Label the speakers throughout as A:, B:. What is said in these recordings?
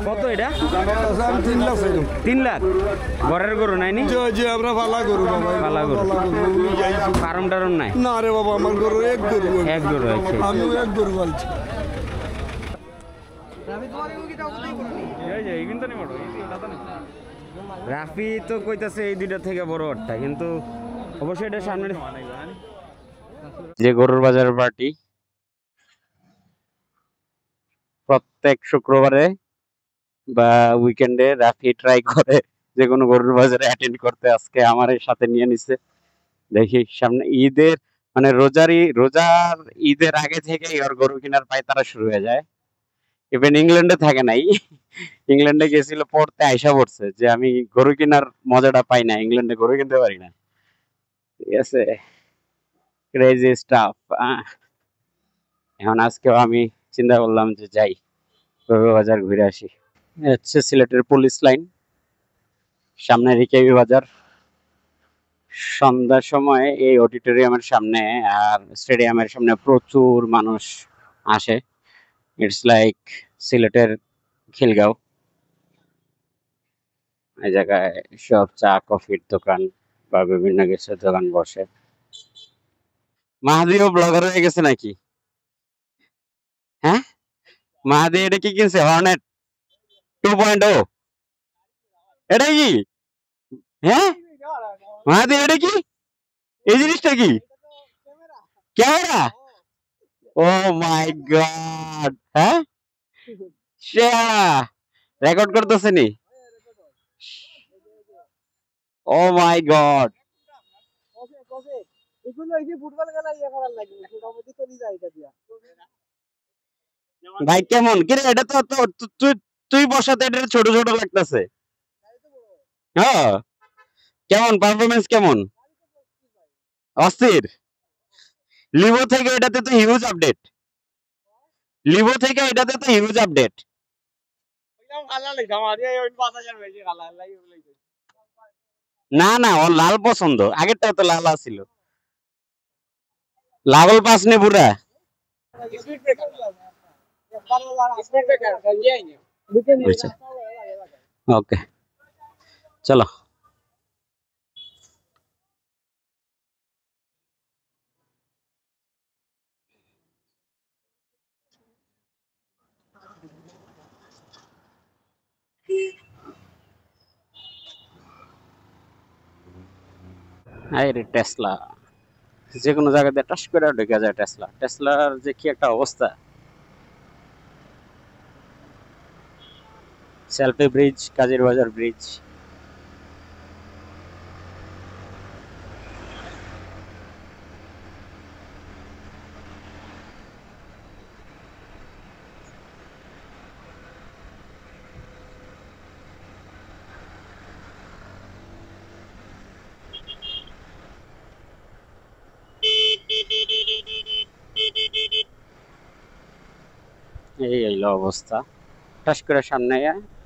A: কত এটা?
B: আমি 3 লাখ চাইলাম।
A: 3 লাখ ঘরের গরু নাই নি?
B: জি আমরা পালা গরু বাবা,
A: পালা গরু। ফার্ম টার্ম নাই?
B: না রে বাবা, আমার গরু এক গরু।
A: এক গরু আছে।
B: আমি এক গরু পালছি।
A: রাফি তো কইতাছে এই দুইটা থেকে বড় একটা, কিন্তু অবশ্যই এটা সামনে যে গরুর বাজারের পার্টি প্রত্যেক শুক্রবারে বা উইকেন্ডে রাফি ট্রাই করে যে কোনো গরুর বাজারে অ্যাটেন্ড করতে। আজকে আমার সাথে নিয়ে নিছে। দেখি সামনে ঈদের মানে রোজার ঈদের আগে থেকেই ওর গরু কেনার পায়তারা শুরু হয়ে যায়। ইভেন ইংল্যান্ডে থাকে নাই, ইংল্যান্ডে গেছিল পড়তে, আইসা পড়ছে যে আমি গরু কেনার মজাটা পাই না, ইংল্যান্ডে গরু কিনতে পারি না। ঠিক আছে, ক্রেজি স্টাফ। এখন আজকেও আমি চিন্তা করলাম যে যাই গরু বাজার ঘুরে আসি। হচ্ছে সিলেটের পুলিশ লাইন, সামনে রিকেবি বাজার। সন্ধ্যার সময় এই অডিটোরিয়ামের সামনে আর স্টেডিয়ামের সামনে প্রচুর মানুষ আসে। ইটস লাইক সিলেটের খিলগাঁও। এই জায়গায় সব চা কফির দোকান বা বিভিন্ন কিছুর দোকান বসে। মাহাদিও ব্লগার হয়ে গেছে নাকি? হ্যাঁ, মাহাদি এটা কি কিনছে? হর্নেট 2.0? এটা কি? হ্যাঁ মাহাদি, এটা কি? এই জিনিসটা কি? ক্যামেরা? ও মাই গড! হ্যাঁ, রেকর্ড করতেছে নি? ও মাই গড! ভাই কেমন কিরে? এটা তো তুই তুই বসাতে এটা ছোট ছোট লাগতেছে। হ্যাঁ, কেমন পারফরমেন্স? কেমন? অস্থির। লিভো থেকে এটাতে তো হিউজ আপডেট। লিভো থেকে এটাতে তো হিউজ আপডেট। না না, ওর লাল পছন্দ, আগেরটা তো লাল ছিল। লাল পাস নে পুরা। ওকে চলো। টেসলা যে কোনো জায়গাতে টাস করে ঢুকে যায়। টেসলার যে কি একটা অবস্থা। সেলফি ব্রিজ, কাজীর বাজার ব্রিজ। এই হইলো অবস্থা। টাস করে সামনে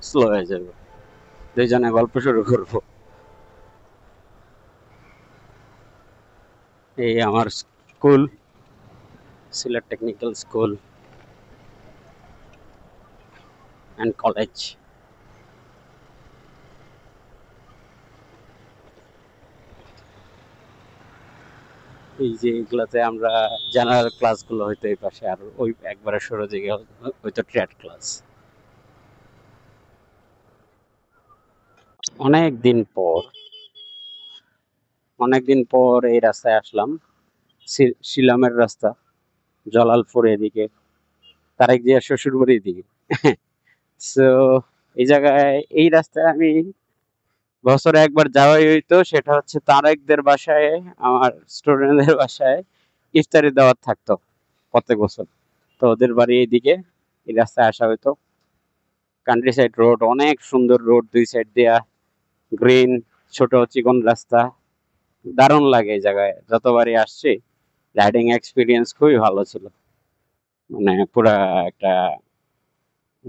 A: স্লো হয়ে যাবে, দুইজনে গল্প শুরু করবো। এই আমার school, Sylhet technical school and college. এই যে এগুলাতে আমরা জেনারেল ক্লাসগুলো হয়তো এই পাশে, আর ওই একবারে সরো দিকে হয়তো ট্রেড ক্লাস। অনেকদিন পর এই রাস্তায় আসলাম। শিলংয়ের রাস্তা, জলালপুর এদিকে, তারেক জিয়ার শ্বশুর বাড়ির দিকে। সো এই জায়গায় এই রাস্তায় আমি বছরে একবার যাওয়াই হইতো, সেটা হচ্ছে তারেকদের বাসায়, আমার স্টুডেন্টদের বাসায় ইফতারি দাওয়াত থাকতো প্রত্যেক বছর। তো ওদের বাড়ি এইদিকে, এই রাস্তায় আসা হইতো। কান্ট্রি সাইড রোড, অনেক সুন্দর রোড, দুই সাইড দেয়া গ্রিন, ছোট চিকন রাস্তা, দারুণ লাগে এই জায়গায়। যতবারই আসছি রাইডিং এক্সপিরিয়েন্স খুবই ভালো ছিল, মানে পুরা একটা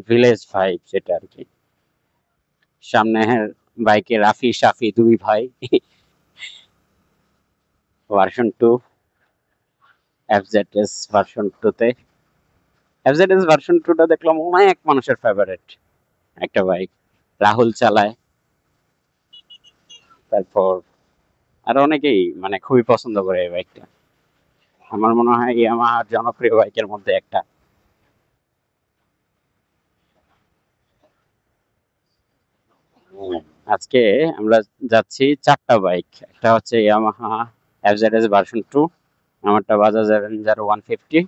A: ভিলেজ ভাইব যেটা আর কি। সামনে বাইকে রাফি সাফি দুই ভাই, ভার্সন 2, এফজেডএস ভার্সন 2 তে। এফজেডএস ভার্সন 2টা দেখলাম অনেক মানুষের ফেভারিট। একটা বাইক রাহুল চালায়, তারপর আর অনেকেই মানে খুবই পছন্দ করে এই বাইকটা। আমার মনে হয় ইয়ামাহার জনপ্রিয় বাইকের মধ্যে একটা। আজকে আমরা যাচ্ছি 4টা বাইক। একটা হচ্ছে ইয়ামাহা এফজেডএস ভার্সন 2, আমারটা বাজাজ অ্যাভেঞ্জার 150,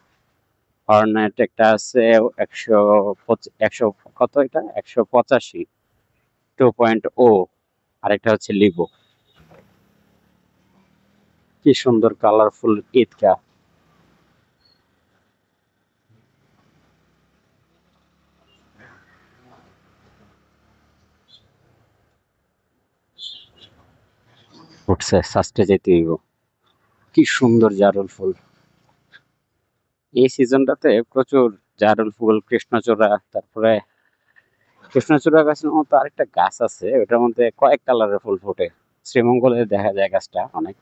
A: হর্নেট একটা আছে 100 কত, এটা 185 2.0, আরেকটা হচ্ছে লিভো। কি সুন্দর কালারফুল ঈদগা। উঠছে সাস্টে যেতে হইব। কি সুন্দর জারুল ফুল। এই সিজনটাতে প্রচুর জারুল ফুল, কৃষ্ণচূড়া, তারপরে কৃষ্ণচূড়া গাছের মতো আরেকটা গাছ আছে, ওটার মধ্যে কয়েক কালারের ফুল ফোটে। শ্রীমঙ্গলে দেখা যায় গাছটা অনেক।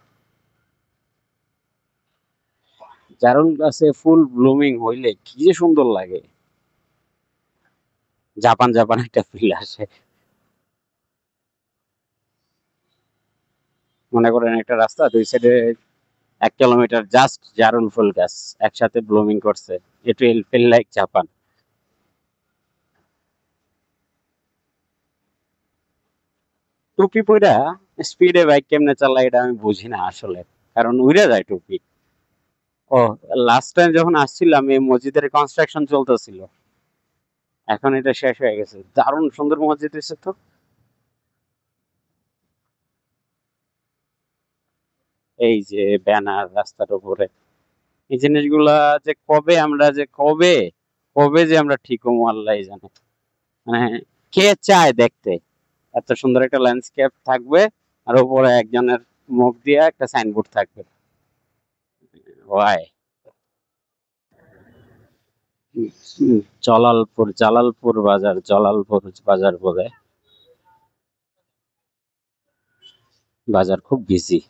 A: জারুল গাছে ফুল ব্লুমিং হইলে কি যে সুন্দর লাগে, জাপান জাপান একটা ফিল আসে। মনে করেন একটা রাস্তা, দুই সাইডে 1 কিলোমিটার জাস্ট জারুল ফুল গাছ একসাথে ব্লুমিং করছে। It will feel like Japan. টুপি পইরা স্পিডে বাইক কেমনে চালায় এটা আমি বুঝি না আসলে, কারণ উড়ে যায় টুপি। ও, লাস্ট টাইম যখন আসছিলাম এই মসজিদের কনস্ট্রাকশন চলতেছিল, এখন এটা শেষ হয়ে গেছে। দারুণ সুন্দর মসজিদ হয়েছে তো। এই যে ব্যানার রাস্তার উপরে, এই জিনিসগুলা যে কবে কবে যে আমরা ঠিক হবো আল্লাহই জানে। মানে কে চায় দেখতে এত সুন্দর একটা ল্যান্ডস্কেপ থাকবে, আর উপরে একজনের মুখ দিয়ে একটা সাইনবোর্ড থাকবে। ওয়াই। জালালপুর বাজার বলে। বাজার খুব বিজি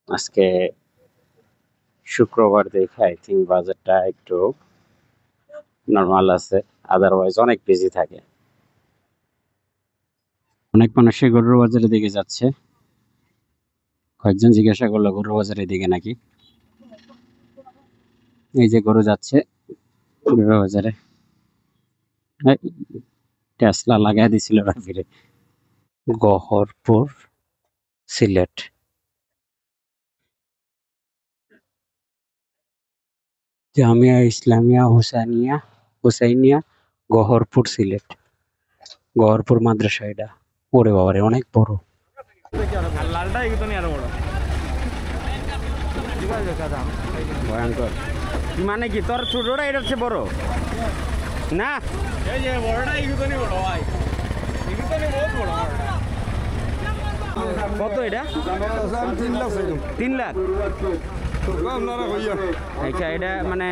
A: আজকে, শুক্রবার দেখে আই থিঙ্ক বাজারটা একটু নর্মাল আছে, আদারওয়াইজ অনেক বিজি থাকে। অনেক মানুষই গরুর বাজারের দিকে যাচ্ছে। কয়েকজন জিজ্ঞাসা করলো গরুর বাজারের দিকে নাকি। এই যে গরু যাচ্ছে গরুর বাজারে। এই, টেসলা লাগাই দিছিল রাফিরে। গহরপুর, সিলেট। জামিয়া ইসলামিয়া হুসাইনিয়া, গহরপুর, সিলেট। গহরপুর মাদ্রাসা এটা। ওরে বাবারে অনেক বড়।
C: আর লালটা এগুলো নিয়ে আরো বড়।
A: ভয়ঙ্কর।
C: মানে কি তোর ছোটটা এটা হচ্ছে বড় না? এই যে বড়টা এগুলো নিয়ে বড় ভাই, এগুলো নিয়ে বহুত বড়। কত এটা?
B: 3 লাখ চাইলাম।
C: 3 লাখ।
B: আপনারা কইয়া
C: আচ্ছা, এটা মানে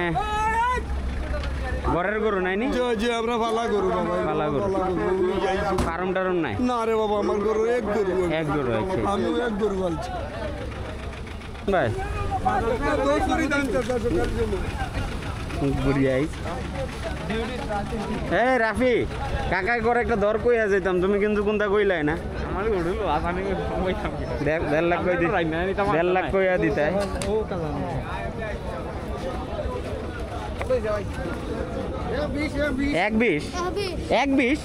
C: ঘরের গরু নাই নি?
B: যে আমরা ভালা গরু বাবা,
C: পালা গরু। ফার্ম টার্ম নাই?
B: না রে বাবা, আমার গরু এক গরু।
C: এক গরু আছে।
B: আমি এক গরু বলছি
C: ভাই হে রাফি, কাকাই করে একটা দর কইয়া যেতাম, তুমি কিন্তু কোনটা কইলাই না। 1.5 লাখ কই দিই, 1.5 লাখ কইয়া দিতাই। 1.20 1.20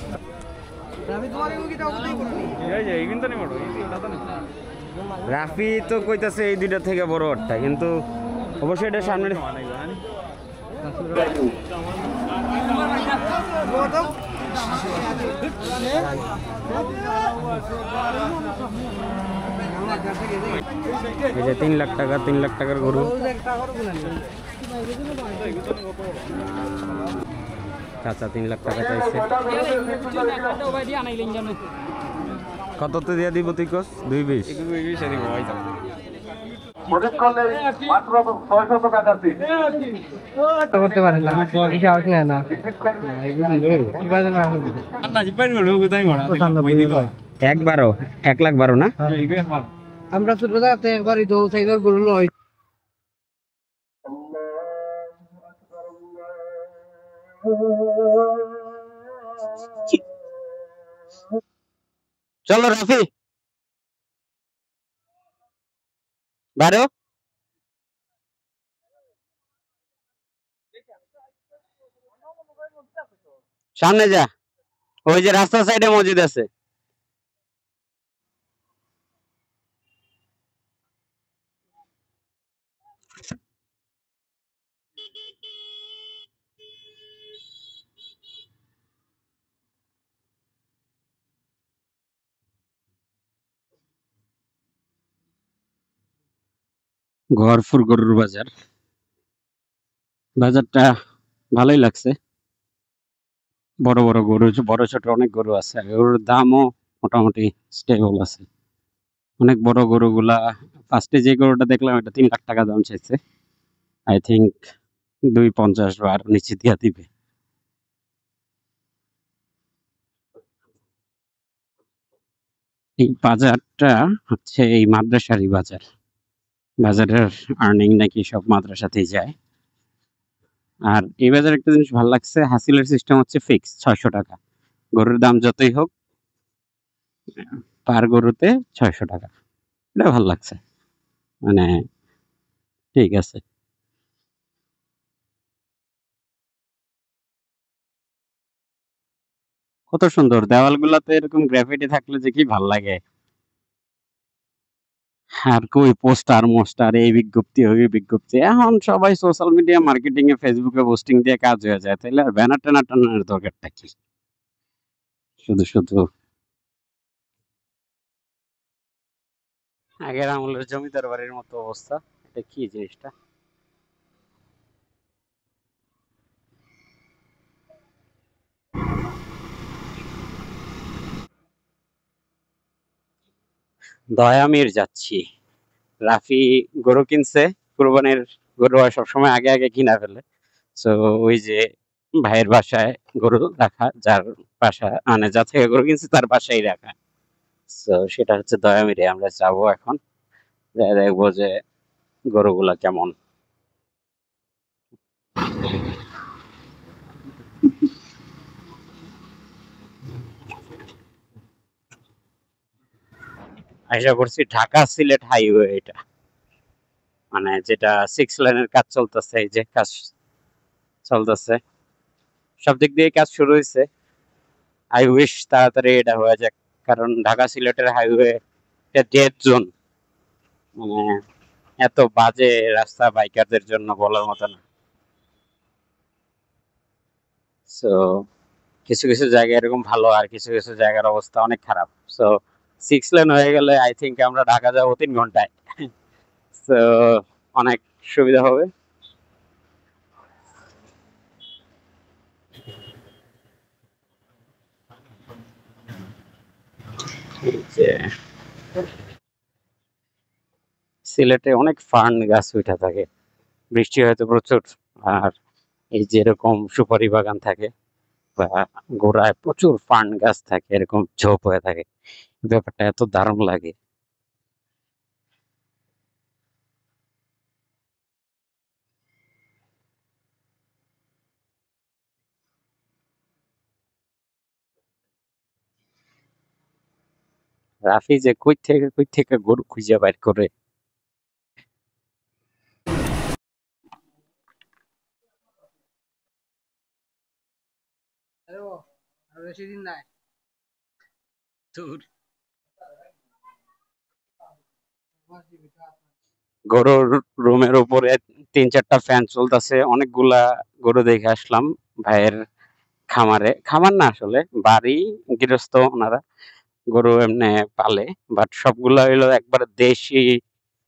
C: রাফি তো কইতাছে এই দুইটা থেকে বড় ওরটা, কিন্তু অবশ্যই এটা সামনে। এই যে 3 লাখ টাকা, 3 লাখ টাকার গরু। চাচা 3 লাখ টাকা চাইছে। কত তো দিয়া দিব তুই কস? 2.20
D: করতে পারে না, কিছু আউট নেয় না।
C: 1.12 না?
D: আমরা ছোট থাকতে করি তো সাইজের গরু লই।
A: চলো রাফি, বাইরো, সামনে যা, ওই যে রাস্তার সাইডে মসজিদ আছে। ঘরপুর গরুর বাজার, বাজারটা ভালোই লাগছে। বড় বড় গরু, বড় ছোট অনেক গরু আছে, আর গরুর দামও মোটামুটি স্টেবল আছে। অনেক বড় গরুগুলা, ফার্স্টে যে গরুটা দেখলাম এটা 3 লাখ টাকা দাম চাইছে। আই থিঙ্ক 250 বা আরো নিচে দিয়া দিবে। এই বাজারটা হচ্ছে এই মাদ্রাসারই বাজার। বাজারের আর্নিং নাকি সব মাদ্রাসাতেই যায়। আর এই বাজারে একটা জিনিস ভালো লাগছে, হাসিলের সিস্টেম হচ্ছে ফিক্স 600 টাকা। গরুর দাম যতই হোক, পার গরুতে 600 টাকা। এটা ভালো লাগছে, মানে ঠিক আছে। কত সুন্দর দেওয়ালগুলোতে এরকম গ্রাফিটি থাকলে যে কি ভাল লাগে। আর কই পোস্টার মোস্টার, এই বিজ্ঞপ্তি ওই বিজ্ঞপ্তি, এখন সবাই সোশ্যাল মিডিয়া মার্কেটিং এ ফেসবুকে পোস্টিং দিয়ে কাজ হয়ে যায়, তাইলে আর ব্যানার ট্যানার টানার দরকারটা কি? শুধু শুধু আগের আমলের জমিদার বাড়ির মতো অবস্থা। এটা কি জিনিসটা? দয়ামির যাচ্ছি। রাফি গরু কিনছে, কুরবানির গরু হয় সবসময় আগে আগে কিনা ফেলে। তো ওই যে ভাইয়ের বাসায় গরু রাখা, যার বাসা মানে যা থেকে গরু কিনছে তার বাসায় রাখা। তো সেটা হচ্ছে দয়ামিরে। আমরা যাবো এখন, যাই দেখবো যে গরুগুলা কেমন। আশা করছি ঢাকা সিলেট হাইওয়ে এটা, মানে যেটা 6 লেনের কাজ চলতেছে, এই যে কাজ চলতেছে, সব দিক দিয়ে কাজ শুরু হয়েছে। আই উইশ তাড়াতাড়ি এটা হয়ে যাক, কারণ ঢাকা সিলেটের হাইওয়ে ডেড জোন। মানে এত বাজে রাস্তা বাইকারদের জন্য বলার মতো না। সো কিছু কিছু জায়গা এরকম ভালো, আর কিছু কিছু জায়গার অবস্থা অনেক খারাপ। সো 6 লেন হয়ে গেলে আই থিঙ্ক আমরা ঢাকা যাবো 3 ঘন্টায়। সো অনেক সুবিধা হবে। এই যে সিলেটে অনেক ফার্ন গাছ উঠা থাকে, বৃষ্টি হয়তো প্রচুর। আর এই যে এরকম সুপারি বাগান থাকে, বা গোড়ায় প্রচুর ফার্ন গাছ থাকে, এরকম ঝোপ হয়ে থাকে, ব্যাপারটা এত দারুণ লাগে। রাফি যে কই থেকে গরু খুঁজে বাইর করে।
D: হ্যালো, আর বেশি দিন নাই।
A: গরুর রুমের উপরে 3-4টা ফ্যান চলতেছে, অনেকগুলা গরু দেখে আসলাম ভাইয়ের খামারে। খামার না, আসলে বাড়ি, গৃহস্থ ওনারা গরু এমনি পালে, বাট সবগুলা হইলো একবারে দেশি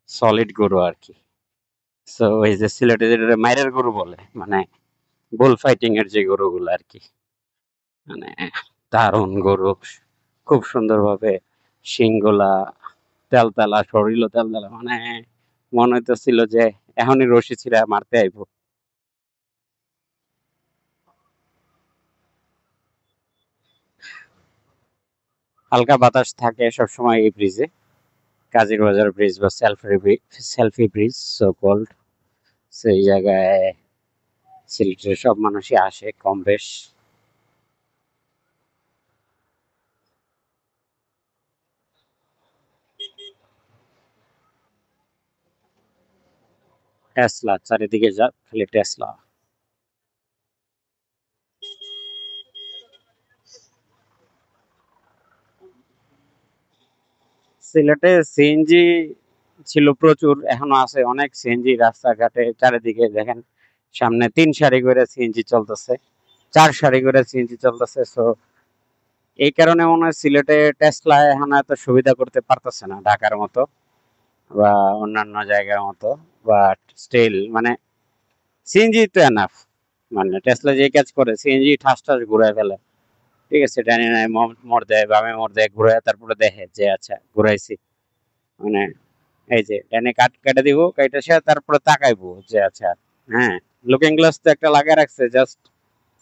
A: সলিড গরু আর কি। সো এই যে সিলেটে যেটা মাইরের গরু বলে, মানে বুল ফাইটিং এর যে গরুগুলো আর কি, মানে দারুণ গরু, খুব সুন্দরভাবে শিংগুলা তেলতেলা, শরীরও তেলতেলা, মানে মনে হইতেছিল যে এখনই রশি ছিঁড়া মারতে আইবো। হালকা বাতাস থাকে সবসময় এই ব্রিজে, কাজীর বাজার ব্রিজ বা সেলফি ব্রিজ সো কল্ড। সেই জায়গায় সিলেটের সব মানুষই আসে কম বেশ। টেসলা চারিদিকে যা খালি টেসলা। সিলেটে সিএনজি ছিল প্রচুর, এখনো আছে অনেক সিএনজি রাস্তাঘাটে চারিদিকে দেখেন। সামনে 3 সারি করে সিএনজি চলতেছে, 4 সারি করে সিএনজি চলতেছে। সো এই কারণে মনে হয় সিলেটে টেসলা এখন এত সুবিধা করতে পারতেছে না ঢাকার মতো বা অন্যান্য জায়গার মতো। বাট স্টিল মানে সিএনজি তো এনাফ। মানে টেসলা যে কাজ করে সিএনজি ঠাস ঠাস ঘুরায় ফেলে, ঠিক আছে, ডানে নাই মোড় দেয়, বামে মোড় দেয়, ঘুরে তারপরে দেখে যে আচ্ছা ঘুরাইছি। মানে এই যে ডানে কাট কেটে দিব, কেটে সে তারপরে তাকাইবো যে আচ্ছা। হ্যাঁ, লুকিং গ্লাস তো একটা লাগিয়ে রাখছে জাস্ট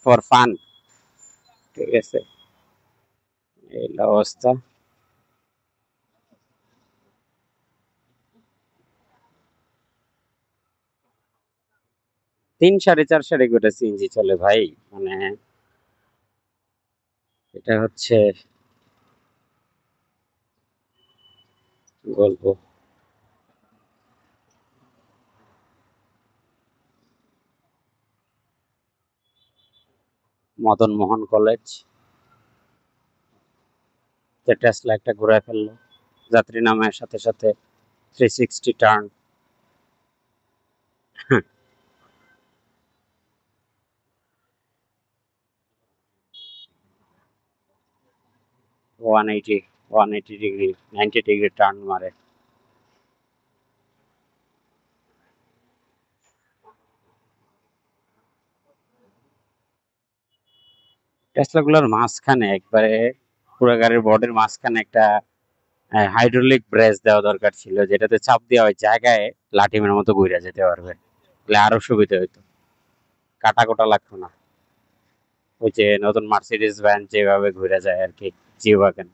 A: ফর ফান, ঠিক আছে। এই হলো অবস্থা। 3 সাড়ে 4 সারি করে সিএনজি চলে ভাই। মানে এটা হচ্ছে গল্প। মদন মোহন কলেজ, টেসলা একটা ঘুরায় ফেললো, যাত্রী নামার সাথে সাথে 360 টার্ন। 180 ডিগ্রি 90 ডিগ্রি টার্ন মারে। টেসলা গুলোর মাঝখানে একবারে পুরো গাড়ির বডির মাঝখানে একটা হাইড্রোলিক ব্রেস দেওয়া দরকার ছিল, যেটাতে চাপ দেওয়া ওই জায়গায় লাঠিমের মতো ঘুরে যেতে পারবে, তাহলে আরো সুবিধা হইতো, কাটা কোটা লাগতো না। ওই যে নতুন মার্সিডিজ ভ্যান যেভাবে ঘুরে যায় আর কি, জি ওয়াগন।